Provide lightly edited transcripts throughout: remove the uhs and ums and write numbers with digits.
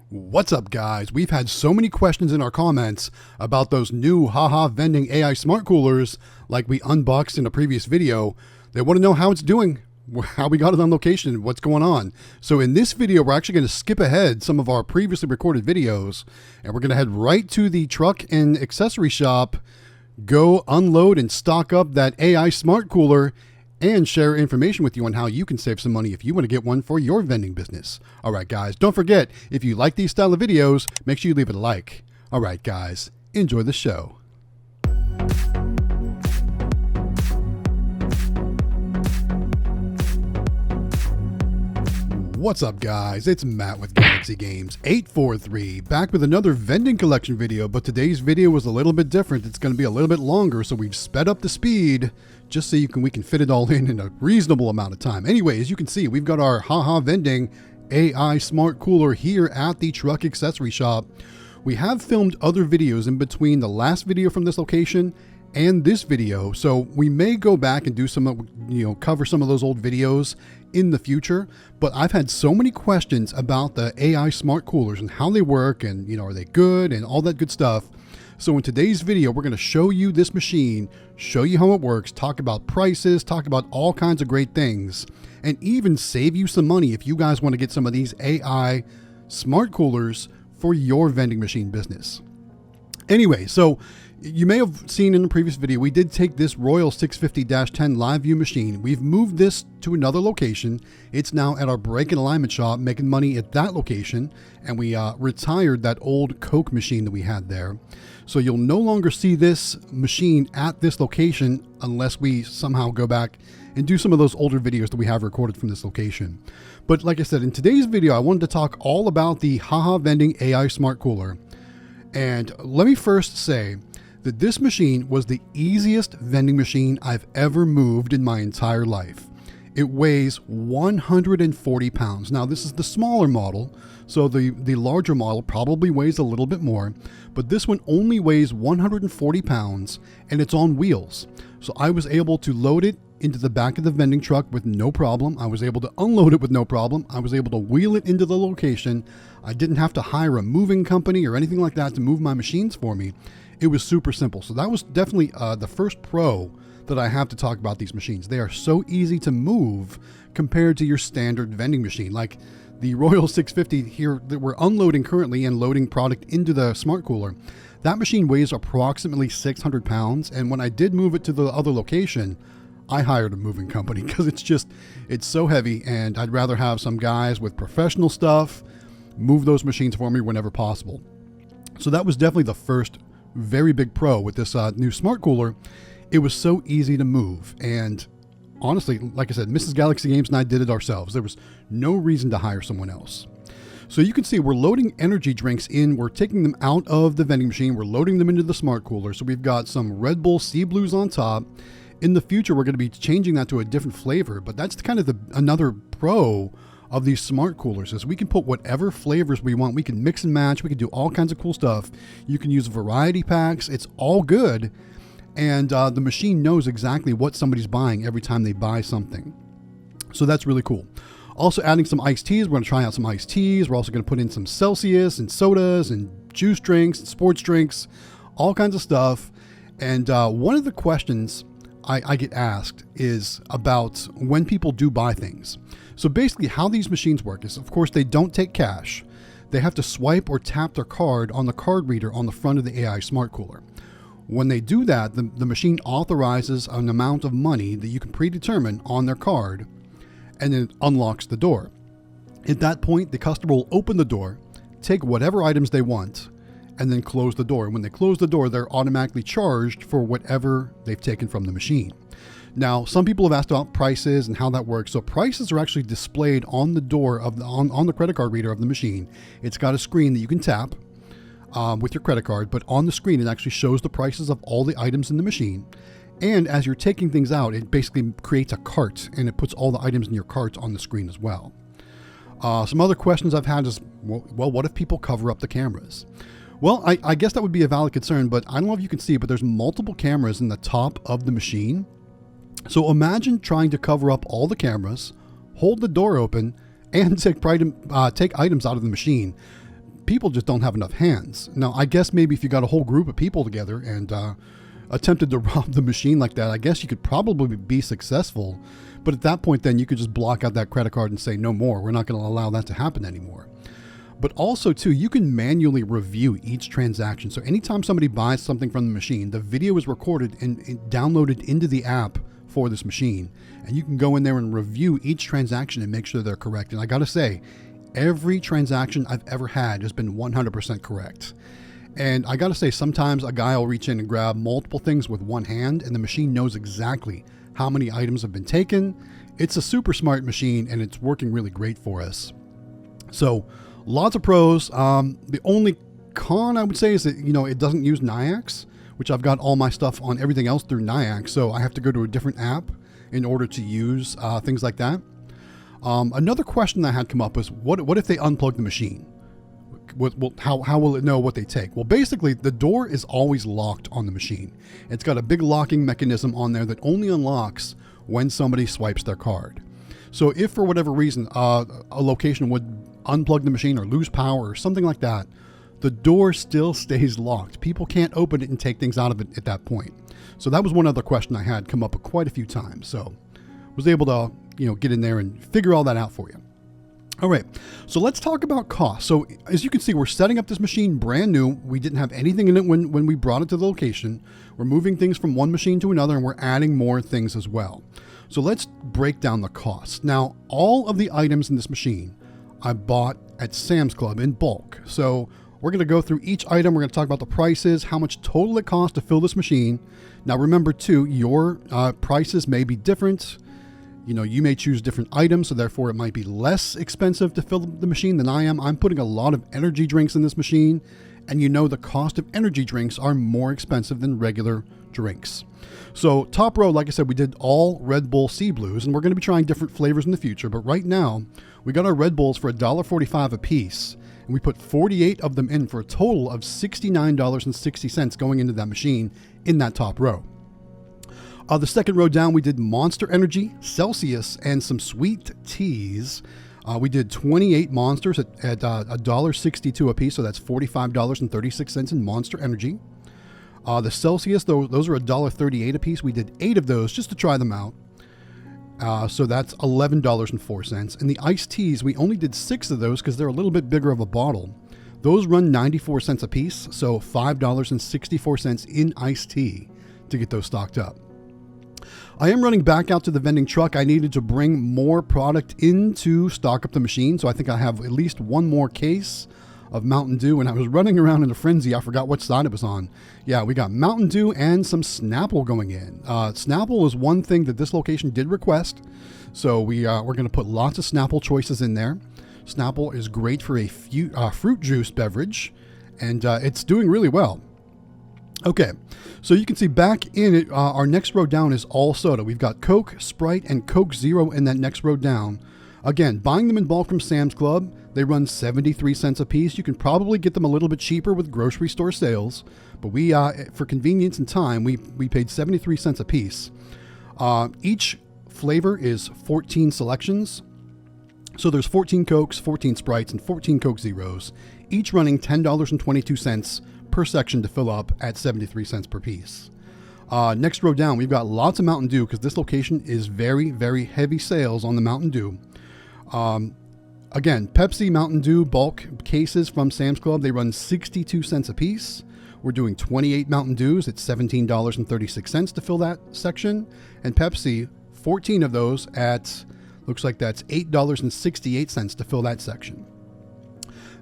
What's up, guys? We've had so many questions in our comments about those new haha vending AI smart coolers like we unboxed in a previous video. They want to know how it's doing, how we got it on location, what's going on. So in this video, we're actually going to skip ahead some of our previously recorded videos, and we're going to head right to the truck and accessory shop, go unload and stock up that AI smart cooler, and share information with you on how you can save some money if you want to get one for your vending business. All right, guys, don't forget, if you like these style of videos, make sure you leave it a like. All right, guys, enjoy the show. What's up, guys? It's Matt with Galaxy Games 843, back with another vending collection video, but today's video was a little bit different. It's going to be a little bit longer, so we've sped up the speed just so we can fit it all in a reasonable amount of time. Anyway, as you can see, we've got our haha vending AI smart cooler here at the truck accessory shop. We have filmed other videos in between the last video from this location and this video, so we may go back and do some, cover some of those old videos in the future. But I've had so many questions about the AI smart coolers and how they work, and are they good and all that good stuff. So in today's video, we're going to show you this machine, show you how it works, talk about prices, talk about all kinds of great things, and even save you some money if you guys want to get some of these AI smart coolers for your vending machine business. Anyway, so you may have seen in the previous video, we did take this Royal 650-10 live view machine. We've moved this to another location. It's now at our break and alignment shop, making money at that location. And we retired that old Coke machine that we had there. So you'll no longer see this machine at this location unless we somehow go back and do some of those older videos that we have recorded from this location. But like I said, in today's video, I wanted to talk all about the haha vending AI smart cooler. And let me first say that this machine was the easiest vending machine I've ever moved in my entire life. It weighs 140 pounds. Now, this is the smaller model, so the larger model probably weighs a little bit more, but this one only weighs 140 pounds and it's on wheels. So I was able to load it into the back of the vending truck with no problem. I was able to unload it with no problem. I was able to wheel it into the location. I didn't have to hire a moving company or anything like that to move my machines for me. It was super simple. So that was definitely the first pro that I have to talk about these machines. They are so easy to move compared to your standard vending machine. Like the Royal 650 here that we're unloading currently and loading product into the smart cooler. That machine weighs approximately 600 pounds. And when I did move it to the other location, I hired a moving company because it's so heavy, and I'd rather have some guys with professional stuff move those machines for me whenever possible. So that was definitely the first very big pro with this new smart cooler. It was so easy to move, and honestly, like I said, Mrs. Galaxy Games and I did it ourselves. There was no reason to hire someone else. So you can see we're loading energy drinks in. We're taking them out of the vending machine. We're loading them into the smart cooler. So we've got some Red Bull Sea Blues on top. In the future, we're going to be changing that to a different flavor, but that's kind of another pro of these smart coolers is we can put whatever flavors we want. We can mix and match. We can do all kinds of cool stuff. You can use variety packs. It's all good. And the machine knows exactly what somebody's buying every time they buy something. So that's really cool. Also adding some iced teas. We're going to try out some iced teas. We're also going to put in some Celsius and sodas and juice drinks and sports drinks, all kinds of stuff. And one of the questions I get asked is about when people do buy things. So basically how these machines work is, of course, they don't take cash. They have to swipe or tap their card on the card reader on the front of the AI smart cooler. When they do that, the machine authorizes an amount of money that you can predetermine on their card, and then it unlocks the door. At that point, the customer will open the door, take whatever items they want, and then close the door. And when they close the door, they're automatically charged for whatever they've taken from the machine. Now, some people have asked about prices and how that works. So prices are actually displayed on the door of on the credit card reader of the machine. It's got a screen that you can tap with your credit card, but on the screen, it actually shows the prices of all the items in the machine. And as you're taking things out, it basically creates a cart, and it puts all the items in your cart on the screen as well. Some other questions I've had is, well, what if people cover up the cameras? Well, I guess that would be a valid concern, but I don't know if you can see, but there's multiple cameras in the top of the machine. So imagine trying to cover up all the cameras, hold the door open, and take items out of the machine. people just don't have enough hands. Now, I guess maybe if you got a whole group of people together and attempted to rob the machine like that, I guess you could probably be successful. But at that point, then you could just block out that credit card and say, no more. We're not going to allow that to happen anymore. But also, too, you can manually review each transaction. So anytime somebody buys something from the machine, the video is recorded and downloaded into the app for this machine. And you can go in there and review each transaction and make sure they're correct. And I got to say, every transaction I've ever had has been 100% correct. And I got to say, sometimes a guy will reach in and grab multiple things with one hand, and the machine knows exactly how many items have been taken. It's a super smart machine, and it's working really great for us. So lots of pros. The only con I would say is that, it doesn't use NIAX, which I've got all my stuff on everything else through NIAX. So I have to go to a different app in order to use things like that. Another question that had come up was, what if they unplug the machine? How will it know what they take? Well, basically, the door is always locked on the machine. It's got a big locking mechanism on there that only unlocks when somebody swipes their card. So if for whatever reason a location would unplug the machine or lose power or something like that, the door still stays locked. People can't open it and take things out of it at that point. So that was one other question I had come up quite a few times. So was able to get in there and figure all that out for you. All right, so let's talk about cost. So as you can see, we're setting up this machine brand new. We didn't have anything in it when we brought it to the location. We're moving things from one machine to another, and we're adding more things as well. So let's break down the cost. Now, all of the items in this machine I bought at Sam's Club in bulk. So we're going to go through each item. We're going to talk about the prices, how much total it costs to fill this machine. Now, remember too, your prices may be different. You may choose different items, so therefore it might be less expensive to fill the machine than I am. I'm putting a lot of energy drinks in this machine, and the cost of energy drinks are more expensive than regular drinks. So top row, like I said, we did all Red Bull Sea Blues, and we're going to be trying different flavors in the future. But right now, we got our Red Bulls for $1.45 a piece, and we put 48 of them in for a total of $69.60 going into that machine in that top row. The second row down, we did Monster Energy, Celsius, and some sweet teas. We did 28 Monsters at $1.62 a piece, so that's $45.36 in Monster Energy. The Celsius, those are $1.38 a piece. We did 8 of those just to try them out. So that's $11.04. And the iced teas, we only did 6 of those because they're a little bit bigger of a bottle. Those run 94 cents a piece, so $5.64 in iced tea to get those stocked up. I am running back out to the vending truck. I needed to bring more product in to stock up the machine, so I think I have at least one more case of Mountain Dew, and I was running around in a frenzy. I forgot what side it was on. Yeah, we got Mountain Dew and some Snapple going in. Snapple is one thing that this location did request, so we're going to put lots of Snapple choices in there. Snapple is great for a fruit juice beverage, and it's doing really well. Okay, so you can see back in it, our next row down is all soda. We've got Coke, Sprite, and Coke Zero in that next row down. Again, buying them in bulk from Sam's Club, they run 73 cents a piece. You can probably get them a little bit cheaper with grocery store sales, but we, for convenience and time, we paid 73 cents a piece. Each flavor is 14 selections. So there's 14 Cokes, 14 Sprites, and 14 Coke Zeros, each running $10.22 per section to fill up at 73 cents per piece. Next row down, we've got lots of Mountain Dew because this location is very, very heavy sales on the Mountain Dew. Again, Pepsi Mountain Dew bulk cases from Sam's Club, they run 62 cents a piece. We're doing 28 Mountain Dews at $17.36 to fill that section. And Pepsi, 14 of those at, looks like that's $8.68 to fill that section.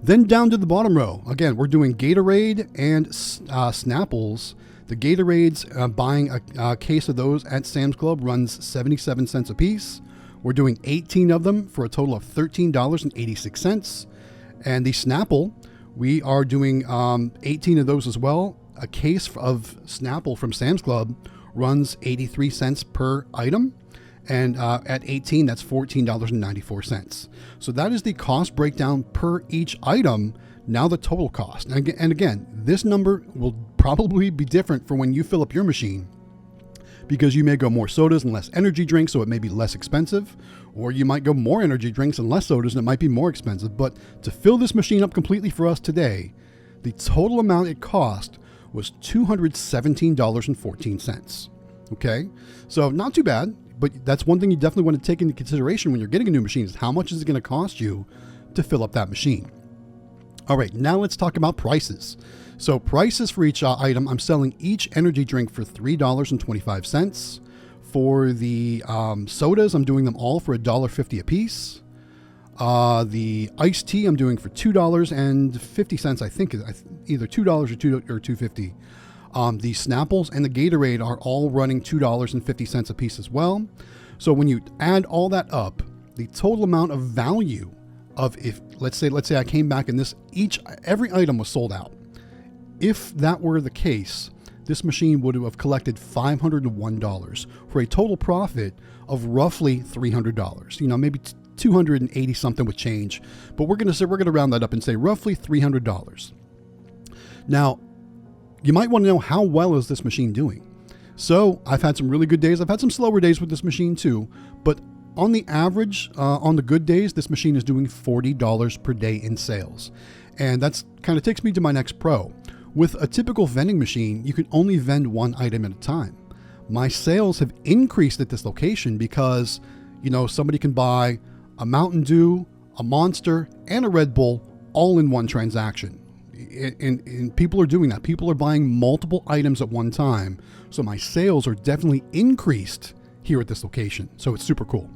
Then down to the bottom row, again, we're doing Gatorade and Snapples. The Gatorades, buying a case of those at Sam's Club runs 77 cents a piece. We're doing 18 of them for a total of $13.86. And the Snapple, we are doing 18 of those as well. A case of Snapple from Sam's Club runs 83 cents per item. And at 18, that's $14.94. So that is the cost breakdown per each item. Now the total cost. And again, this number will probably be different for when you fill up your machine, because you may go more sodas and less energy drinks, so it may be less expensive. or you might go more energy drinks and less sodas and it might be more expensive. But to fill this machine up completely for us today, the total amount it cost was $217.14. Okay, so not too bad, but that's one thing you definitely want to take into consideration when you're getting a new machine is how much is it going to cost you to fill up that machine. All right, now let's talk about prices. So prices for each item, I'm selling each energy drink for $3.25. For the sodas, I'm doing them all for $1.50 a piece. The iced tea I'm doing for $2.50, I think, either $2 or $2.50. The Snapples and the Gatorade are all running $2.50 a piece as well. So when you add all that up, the total amount of value of, if let's say I came back and every item was sold out. If that were the case, this machine would have collected $501 for a total profit of roughly $300. Maybe 280 something with change, but we're going to round that up and say roughly $300. Now, you might want to know, how well is this machine doing? So I've had some really good days. I've had some slower days with this machine too, but on the average, on the good days, this machine is doing $40 per day in sales. And that's kind of takes me to my next pro. With a typical vending machine, you can only vend one item at a time. My sales have increased at this location because, somebody can buy a Mountain Dew, a Monster, and a Red Bull all in one transaction. And people are doing that. People are buying multiple items at one time. So my sales are definitely increased here at this location. So it's super cool.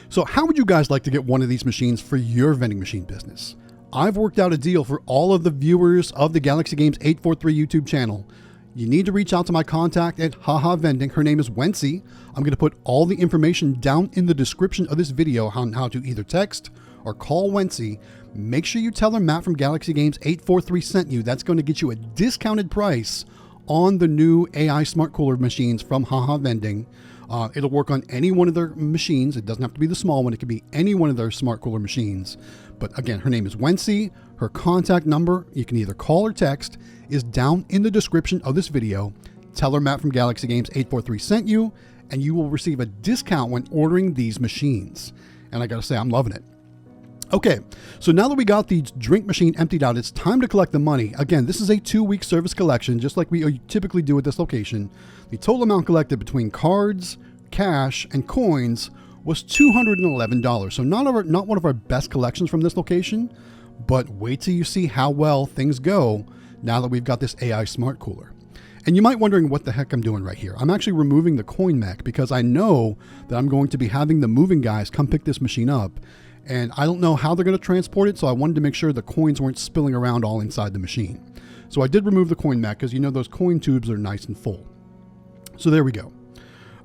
So how would you guys like to get one of these machines for your vending machine business? I've worked out a deal for all of the viewers of the Galaxy Games 843 YouTube channel. You need to reach out to my contact at Haha Vending. Her name is Wency. I'm going to put all the information down in the description of this video on how to either text or call Wency. Make sure you tell her Matt from Galaxy Games 843 sent you. That's going to get you a discounted price on the new AI Smart Cooler machines from Haha Vending. It'll work on any one of their machines. It doesn't have to be the small one. It could be any one of their smart cooler machines. But again, her name is Wency. Her contact number, you can either call or text, is down in the description of this video. Tell her Matt from Galaxy Games 843 sent you, and you will receive a discount when ordering these machines. And I gotta say, I'm loving it. Okay, so now that we got the drink machine emptied out, it's time to collect the money. Again, this is a 2-week service collection, just like we typically do at this location. The total amount collected between cards, cash, and coins was $211. So not one of our best collections from this location, but wait till you see how well things go now that we've got this AI Smart Cooler. And you might be wondering what the heck I'm doing right here. I'm actually removing the coin mech because I know that I'm going to be having the moving guys come pick this machine up. And I don't know how they're going to transport it, so I wanted to make sure the coins weren't spilling around all inside the machine. So I did remove the coin mech because those coin tubes are nice and full. So there we go.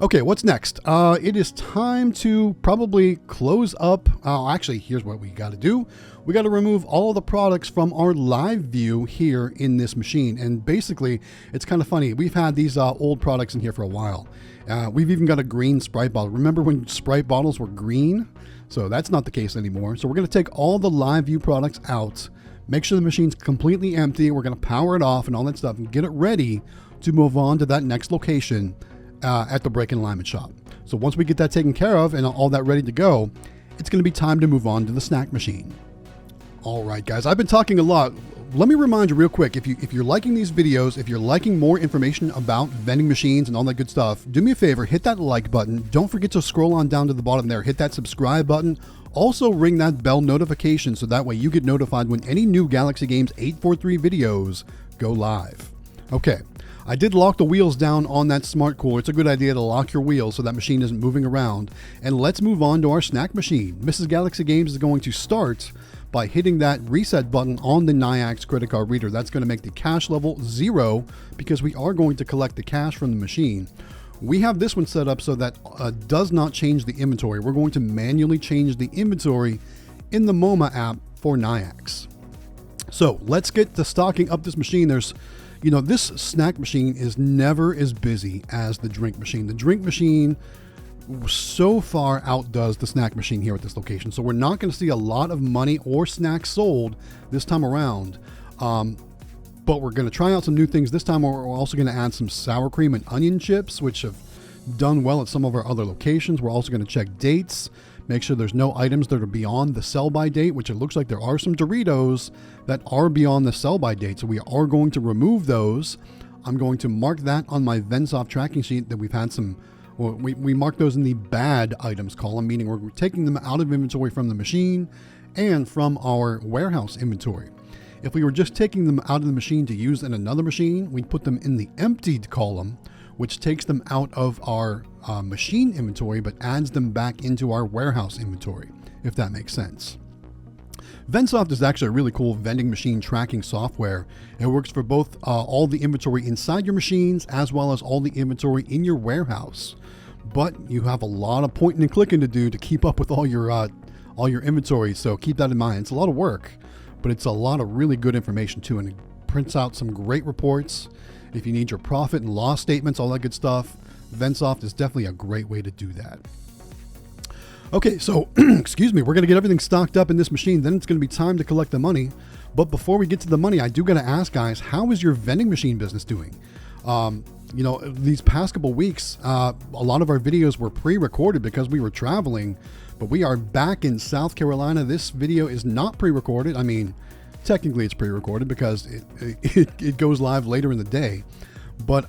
Okay, what's next? It is time to probably close up. Actually, here's what we got to do. We got to remove all the products from our live view here in this machine. And basically, it's kind of funny. We've had these old products in here for a while. We've even got a green Sprite bottle. Remember when Sprite bottles were green? So that's not the case anymore. So we're going to take all the live view products out, make sure the machine's completely empty. We're going to power it off and all that stuff and get it ready to move on to that next location at the break and alignment shop. So once we get that taken care of and all that ready to go, it's going to be time to move on to the snack machine. All right, guys, I've been talking a lot. Let me remind you real quick, if you're liking these videos, if you're liking more information about vending machines and all that good stuff, do me a favor, hit that like button. Don't forget to scroll on down to the bottom there, hit that subscribe button. Also ring that bell notification so that way you get notified when any new Galaxy Games 843 videos go live. Okay, I did lock the wheels down on that smart cooler. It's a good idea to lock your wheels so that machine isn't moving around. And let's move on to our snack machine. Mrs. Galaxy Games is going to start by hitting that reset button on the Nayax credit card reader. That's going to make the cash level 0 because we are going to collect the cash from the machine. We have this one set up so that does not change the inventory. We're going to manually change the inventory in the MoMA app for Nayax. So let's get to stocking up this machine. This snack machine is never as busy as the drink machine. The drink machine so far outdoes the snack machine here at this location. So we're not going to see a lot of money or snacks sold this time around. But we're going to try out some new things this time. We're also going to add some sour cream and onion chips, which have done well at some of our other locations. We're also going to check dates, make sure there's no items that are beyond the sell-by date, which it looks like there are some Doritos that are beyond the sell-by date. So we are going to remove those. I'm going to mark that on my Vensoft tracking sheet that we've had some, well, we mark those in the bad items column, meaning we're taking them out of inventory from the machine and from our warehouse inventory. If we were just taking them out of the machine to use in another machine, we'd put them in the emptied column, which takes them out of our machine inventory, but adds them back into our warehouse inventory, if that makes sense. Vensoft is actually a really cool vending machine tracking software. It works for both all the inventory inside your machines as well as all the inventory in your warehouse. But you have a lot of pointing and clicking to do to keep up with all your inventory, so keep that in mind. It's a lot of work, but it's a lot of really good information too, and it prints out some great reports. If you need your profit and loss statements, all that good stuff, Vensoft is definitely a great way to do that. Okay, so, excuse me, we're going to get everything stocked up in this machine. Then it's going to be time to collect the money. But before we get to the money, I do got to ask, guys, how is your vending machine business doing? You know, these past couple weeks, a lot of our videos were pre-recorded because we were traveling, but we are back in South Carolina. This video is not pre-recorded. I mean, technically it's pre-recorded because it goes live later in the day. But,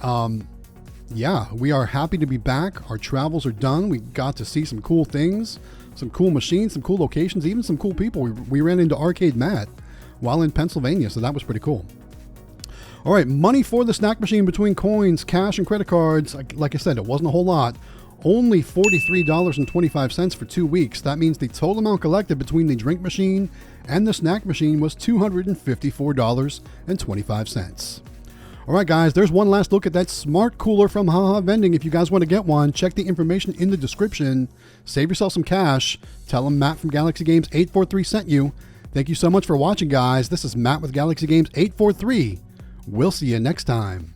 yeah, we are happy to be back. Our travels are done. We got to see some cool things, some cool machines, some cool locations, even some cool people. We ran into Arcade Matt while in Pennsylvania, so that was pretty cool. All right, money for the snack machine between coins, cash, and credit cards. Like I said, it wasn't a whole lot. Only $43.25 for 2 weeks. That means the total amount collected between the drink machine and the snack machine was $254.25. All right, guys, there's one last look at that smart cooler from Haha Vending. If you guys want to get one, check the information in the description. Save yourself some cash. Tell them Matt from Galaxy Games 843 sent you. Thank you so much for watching, guys. This is Matt with Galaxy Games 843. We'll see you next time.